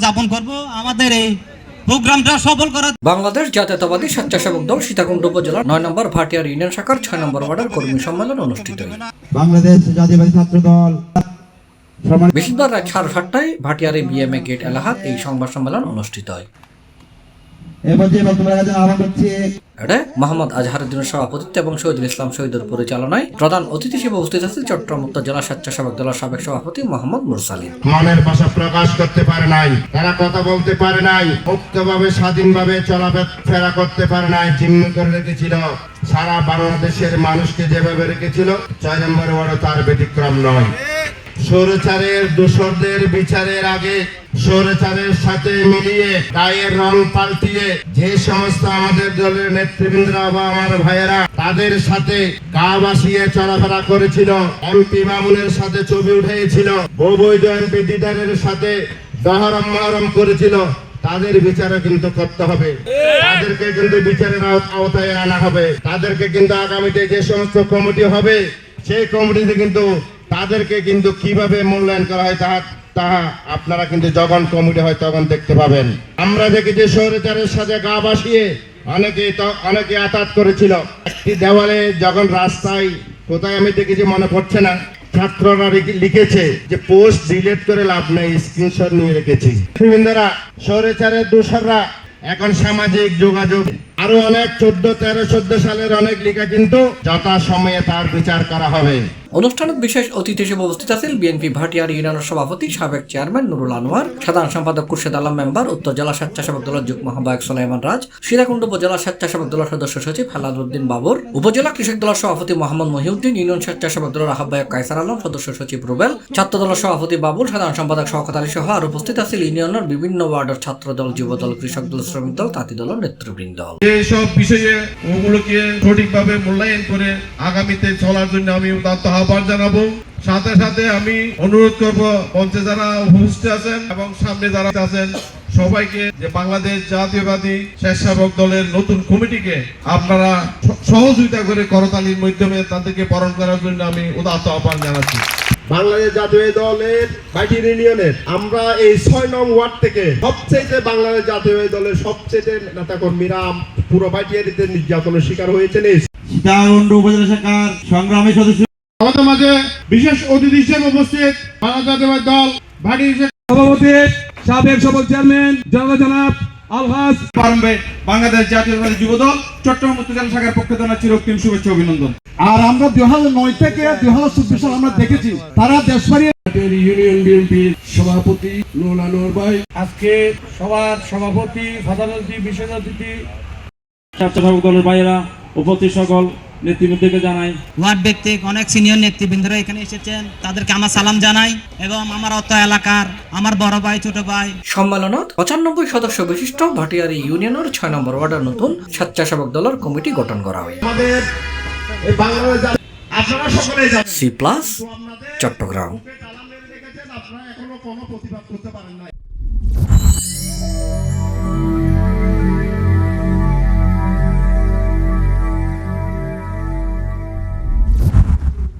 যাপন করব আমাদের এই প্রোগ্রামটা সফল করার। বাংলাদেশ জাতীয়তাবাদী স্বেচ্ছাসেবক দল সীতাকুণ্ড উপজেলা ৯ নম্বর ভাটিয়ার ইউনিয়ন শাখার ৬ নম্বর ওয়ার্ডের কর্মী সম্মেলন অনুষ্ঠিত হয়। বাংলাদেশ জাতীয়তাবাদী ছাত্র দল বৃহস্পতিবার রাত 7:30টায় ভাটিয়ার বিএমএ গেট এলাহাত এই সংবাদ সম্মেলন অনুষ্ঠিত হয়। এতে মোহাম্মদ আজহারউদ্দিনের সভাপতিত্বে এবং শহীদুল ইসলাম শহীদের পরিচালনায় প্রধান অতিথি হিসেবে উপস্থিত আছেন চট্টগ্রাম উত্তর জেলা স্বেচ্ছাসেবক দলের সাবেক সভাপতি মোহাম্মদ মুরসালিন। মনের ভাষা প্রকাশ করতে পারে নাই, তারা কথা বলতে পারে নাই, মুক্তভাবে স্বাধীনভাবে চলাফেরা করতে পারে নাই, জিম্ম করে রেখেছিল সারা বাংলাদেশের মানুষকে যেভাবে রেখেছিল ৬ নম্বর ওয়ার্ডও তার ব্যতিক্রম নয়। স্বৈরাচারের দোসরদের বিচারের আগে স্বৈরাচারের সাথে মিলিয়ে গায়ের রং পাল্টিয়ে যে সমস্ত আমাদের দলের নেতৃবৃন্দরা বা আমার ভাইয়েরা তাদের সাথে গা ভাসিয়ে চলাফেরা করেছিল, এমপি মামুনের সাথে ছবি উঠেছিল, বৈধ এমপি দিদারের সাথে দহরম মহরম করেছিল, তাদের বিচারও কিন্তু করতে হবে, তাদেরকে কিন্তু বিচারের আওতায় আনা হবে। তাদেরকে কিন্তু আগামীতে যে সমস্ত কমিটি হবে সেই কমিটিতে কিন্তু তাদেরকে কিন্তু কিভাবে মূল্যায়ন করা হয় তাহা আপনারা কিন্তু যখন কমিটি হয় তখন দেখতে পাবেন। আমরা দেখেছি স্বৈরাচারের সাথে গা ভাসিয়ে অনেকে আঘাত করেছিল। একটি দেওয়ালে যখন রাস্তায় কোথায় আমি দেখেছি মনে পড়ছে না, ছাত্ররা লিখেছে যে পোস্ট ডিলিট করে লাভ নেই, স্ক্রিনশট নিয়ে রেখেছি। বৃন্দরা, স্বৈরাচারের দোসররা এখন সামাজিক যোগাযোগ আরো অনেক 14 সালের অনেক লেখা কিন্তু যথাসময়ে তার বিচার করা হবে। অনুষ্ঠানের বিশেষ অতিথি হিসেবে উপস্থিত আছেন বিএনপি ভাটিয়ার ইউনিয়নের সভাপতি সাবেক চেয়ারম্যান নুরুল আনোয়ার, সাধারণ সম্পাদক খুরশেদ আলম মেম্বার, উত্তর জেলা স্বেচ্ছাসেবক দলের যুগ্ম আহ্বায়ক সুলাইমান রাজ, সীতাকুণ্ড উপজেলা স্বেচ্ছাসেবক দলের সদস্য সচিব হেলালুদ্দিন বাবর, উপজেলা কৃষক দলের সভাপতি মোহাম্মদ মহিউদ্দিন, ইউনিয়ন স্বেচ্ছাসেবক দলের আহ্বায়ক কায়সার আলম, সদস্য সচিব রুবেল, ছাত্র দলের সভাপতি বাবুল, সাধারণ সম্পাদক শওকত আলী সহ আর উপস্থিত আছেন ইউনিয়নের বিভিন্ন ওয়ার্ডের ছাত্র দল, যুব দল, কৃষক দল, শ্রমিক দল, তাঁতি দলের নেতৃবৃন্দ। এইসব বিষয়ে ওগুলোকে সঠিকভাবে মূল্যায়ন করে আগামীতে চলার জন্য আমি উদাত্ত আহ্বান জানাবো। সাথে সাথে আমি অনুরোধ করব মঞ্চে যারা উপস্থিত আছেন এবং সামনে যারা আছেন সবাইকে যে বাংলাদেশ জাতীয়বাদী স্বেচ্ছাসেবক দলের নতুন কমিটিকে আপনারা সহযোগিতা করে করতালির মাধ্যমে তাদেরকে বরণ করার জন্য আমি উদাত্ত আহ্বান জানাচ্ছি। বাংলাদেশ জাতীয় দলের ভাটিয়ার ইউনিয়নের আমরা এই ৬ নং ওয়ার্ড থেকে সবচেয়ে বাংলাদেশ জাতীয় দলের সবচেয়ে নেতাকর্মীরা পুরো ভাটিয়ারিতে নির্যাতনের শিকার হয়েছেন। সীতাকুণ্ড উপজেলা শাখার সংগ্রামী সদস্য আমাদের মাঝে বিশেষ অতিথি হিসেবে উপস্থিত বাংলাদেশ জাতীয়বাদী দল ভাটিয়ার সভাপতি সাবেক সফল চেয়ারম্যান জনাব আলহাজ প্রারম্ভে বাংলাদেশ জাতীয়তাবাদী যুব দল চট্টগ্রাম উত্তর জেলা শাখার পক্ষ থেকে চিরকালীন শুভেচ্ছা অভিনন্দন। আর আমরা 2009 থেকে 2024 সাল আমরা দেখেছি তারা দেশবাড়ি ইউনিয়ন বিএনপির সভাপতি নুরুল আনোয়ার ভাই আজকে সবার সভাপতি প্রধান অতিথি বিশেষ অতিথি স্বেচ্ছাসেবক দলের ভাইয়েরা উপস্থিত সকল নেতৃবৃন্দকে জানাই, ওয়ার্ড ভিত্তিক অনেক সিনিয়র নেতৃবৃন্দরা এখানে এসেছেন, তাদেরকে আমার সালাম জানাই এবং আমার অত এলাকার আমার বড় ভাই ছোট ভাই। সম্মেলনত 95 সদস্য বিশিষ্ট ভাটিয়ার ইউনিয়নের 6 নম্বর ওয়ার্ডের নতুন স্বেচ্ছাসেবক দলের কমিটি গঠন করা হয়। আমাদের এই বাংলাদেশ আপনারা সকলেই জানেন C+ চট্টগ্রাম। আপনারা এখনো কোনো প্রতিবাদ করতে পারেন না।